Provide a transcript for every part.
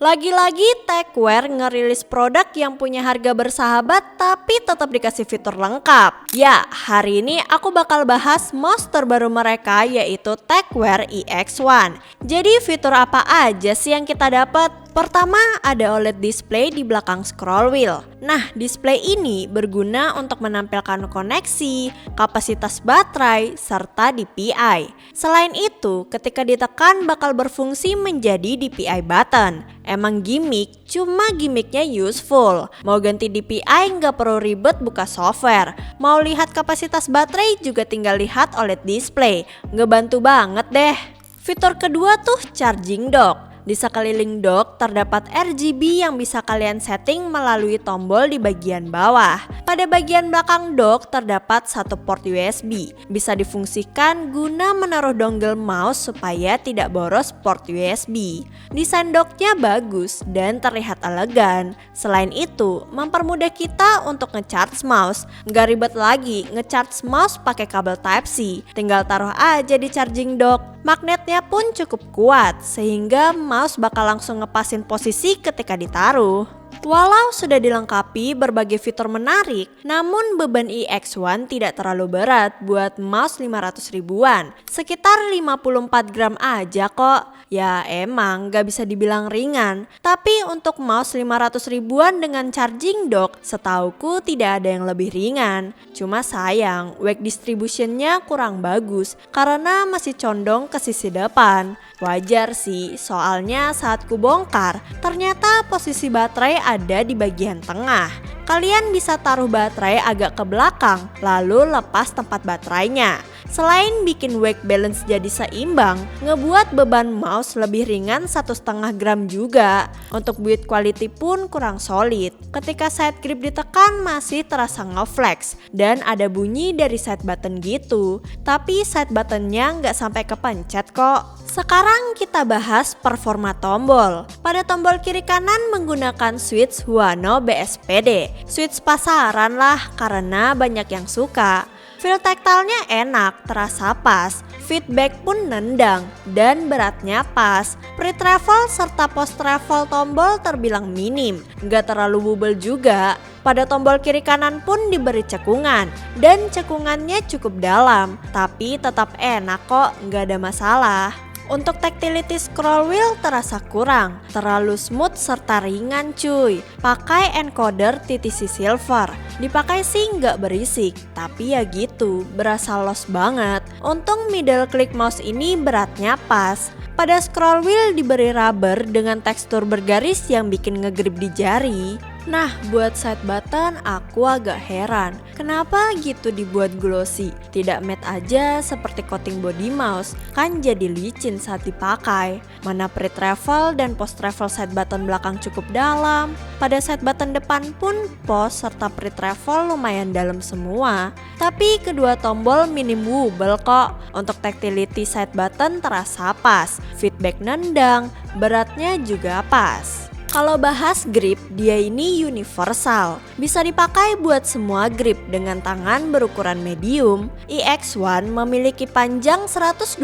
Lagi-lagi Techwear ngerilis produk yang punya harga bersahabat tapi tetap dikasih fitur lengkap. Ya, hari ini aku bakal bahas mouse terbaru mereka yaitu Techwear EX1. Jadi fitur apa aja sih yang kita dapat? Pertama, ada OLED display di belakang scroll wheel. Nah, display ini berguna untuk menampilkan koneksi, kapasitas baterai, serta DPI. Selain itu, ketika ditekan bakal berfungsi menjadi DPI button. Emang gimmick, cuma gimmicknya useful. Mau ganti DPI nggak perlu ribet buka software. Mau lihat kapasitas baterai juga tinggal lihat OLED display. Ngebantu banget deh. Fitur kedua tuh charging dock. Di sekeliling dock terdapat RGB yang bisa kalian setting melalui tombol di bagian bawah. Pada bagian belakang dock terdapat satu port USB. Bisa difungsikan guna menaruh dongle mouse supaya tidak boros port USB. Desain docknya bagus dan terlihat elegan. Selain itu, mempermudah kita untuk ngecharge mouse. Nggak ribet lagi ngecharge mouse pakai kabel Type-C. Tinggal taruh aja di charging dock. Magnetnya pun cukup kuat sehingga mouse bakal langsung ngepasin posisi ketika ditaruh. Walau sudah dilengkapi berbagai fitur menarik, namun beban EX1 tidak terlalu berat buat mouse 500 ribuan. Sekitar 54 gram aja kok. Ya emang gak bisa dibilang ringan, tapi untuk mouse 500 ribuan dengan charging dock setauku tidak ada yang lebih ringan. Cuma sayang, weight distributionnya kurang bagus karena masih condong ke sisi depan. Wajar sih, soalnya saat ku bongkar, ternyata posisi baterai ada di bagian tengah. Kalian bisa taruh baterai agak ke belakang, lalu lepas tempat baterainya. Selain bikin weight balance jadi seimbang, ngebuat beban mouse lebih ringan 1,5 gram juga. Untuk build quality pun kurang solid. Ketika side grip ditekan masih terasa ngeflex dan ada bunyi dari side button gitu. Tapi side buttonnya nggak sampai kepencet kok. Sekarang kita bahas performa tombol. Pada tombol kiri kanan menggunakan switch Huano BSPD. Switch pasaran lah karena banyak yang suka. Feel tactile-nya enak, terasa pas, feedback pun nendang, dan beratnya pas. Pre-travel serta post-travel tombol terbilang minim, nggak terlalu bubble juga. Pada tombol kiri kanan pun diberi cekungan, dan cekungannya cukup dalam, tapi tetap enak kok, nggak ada masalah. Untuk tactility scroll wheel terasa kurang, terlalu smooth serta ringan cuy. Pakai encoder TTC Silver, dipakai sih nggak berisik, tapi ya gitu, berasa los banget. Untung middle click mouse ini beratnya pas. Pada scroll wheel diberi rubber dengan tekstur bergaris yang bikin ngegrip di jari. Nah, buat side button aku agak heran. Kenapa gitu dibuat glossy? Tidak matte aja seperti coating body mouse, kan jadi licin saat dipakai. Mana pre-travel dan post-travel side button belakang cukup dalam. Pada side button depan pun post serta pre-travel lumayan dalam semua. Tapi kedua tombol minim wobble kok. Untuk tactility side button terasa pas, feedback nendang, beratnya juga pas. Kalau bahas grip, dia ini universal. Bisa dipakai buat semua grip dengan tangan berukuran medium. EX1 memiliki panjang 121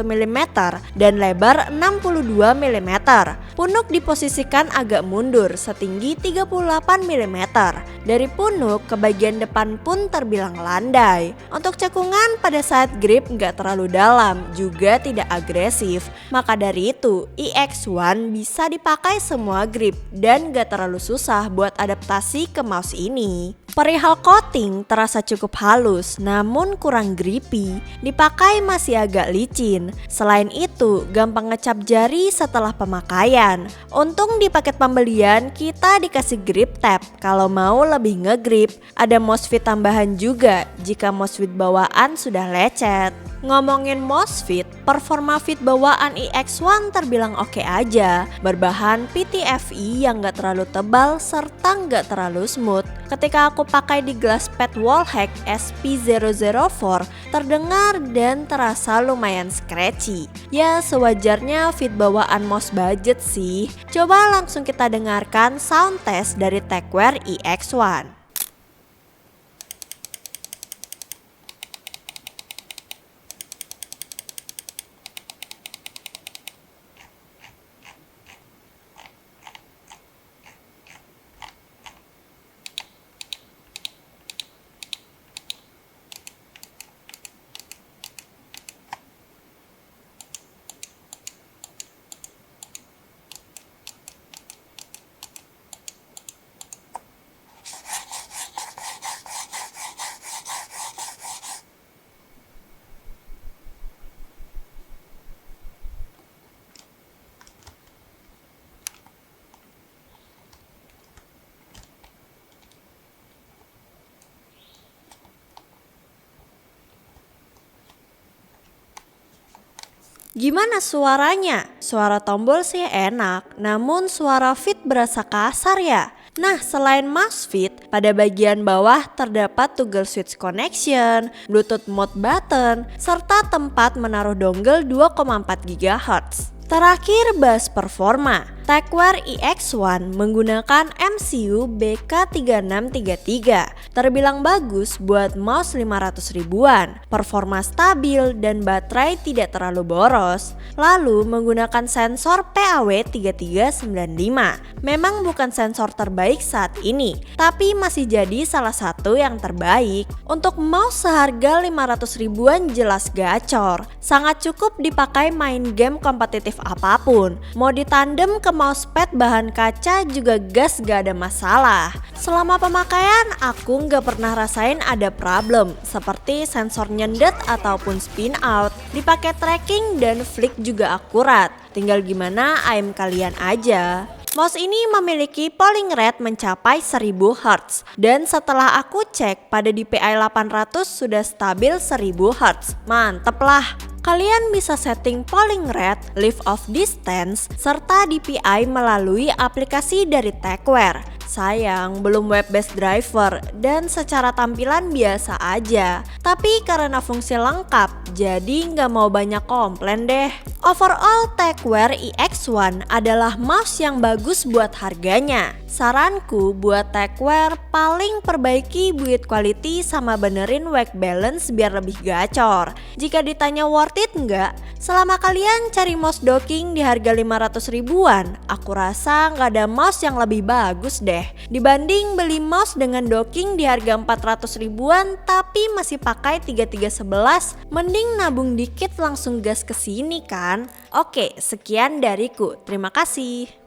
mm dan lebar 62 mm. Punuk diposisikan agak mundur setinggi 38 mm. Dari punuk ke bagian depan pun terbilang landai. Untuk cekungan pada saat grip nggak terlalu dalam, juga tidak agresif. Maka dari itu, EX1 bisa dipakai semua grip dan gak terlalu susah buat adaptasi ke mouse ini. Perihal coating terasa cukup halus namun kurang grippy, dipakai masih agak licin. Selain itu gampang ngecap jari setelah pemakaian. Untung di paket pembelian kita dikasih grip tab kalau mau lebih ngegrip. Ada MOSFET tambahan juga jika MOSFET bawaan sudah lecet. Ngomongin MOSFET, performa fit bawaan EX1 terbilang oke aja. Berbahan PTFE yang gak terlalu tebal serta gak terlalu smooth. Ketika aku pakai di gelas pad wallhack SP004, terdengar dan terasa lumayan scratchy. Ya sewajarnya fit bawaan mouse budget sih. Coba langsung kita dengarkan sound test dari Techwear EX1. Gimana suaranya? Suara tombol sih enak, namun suara Fit berasa kasar ya. Nah, selain mouse Fit, pada bagian bawah terdapat toggle switch connection, Bluetooth mode button, serta tempat menaruh dongle 2,4 GHz. Terakhir, bahas performa. Tecware EX1 menggunakan MCU BK3633. Terbilang bagus buat mouse 500 ribuan, performa stabil dan baterai tidak terlalu boros. Lalu menggunakan sensor PAW3395. Memang bukan sensor terbaik saat ini, tapi masih jadi salah satu yang terbaik. Untuk mouse seharga 500 ribuan jelas gacor. Sangat cukup dipakai main game kompetitif apapun. Mau ditandem ke mousepad bahan kaca juga gas gak ada masalah. Selama pemakaian aku gak pernah rasain ada problem seperti sensor nyendet ataupun spin out. Dipakai tracking dan flick juga akurat. Tinggal gimana aim kalian aja. Mouse ini memiliki polling rate mencapai 1000 Hz dan setelah aku cek pada DPI 800 sudah stabil 1000 Hz. Mantep lah. Kalian bisa setting polling rate, lift off distance, serta DPI melalui aplikasi dari Tecware. Sayang, belum web-based driver dan secara tampilan biasa aja. Tapi karena fungsi lengkap, jadi nggak mau banyak komplain deh. Overall, Tecware EX1 adalah mouse yang bagus buat harganya. Saranku buat Tecware paling perbaiki build quality sama benerin work balance biar lebih gacor. Jika ditanya worth it nggak? Selama kalian cari mouse docking di harga 500 ribuan, aku rasa nggak ada mouse yang lebih bagus deh. Dibanding beli mouse dengan docking di harga 400 ribuan tapi masih pakai 3311, mending nabung dikit langsung gas ke sini kan? Oke, sekian dariku. Terima kasih.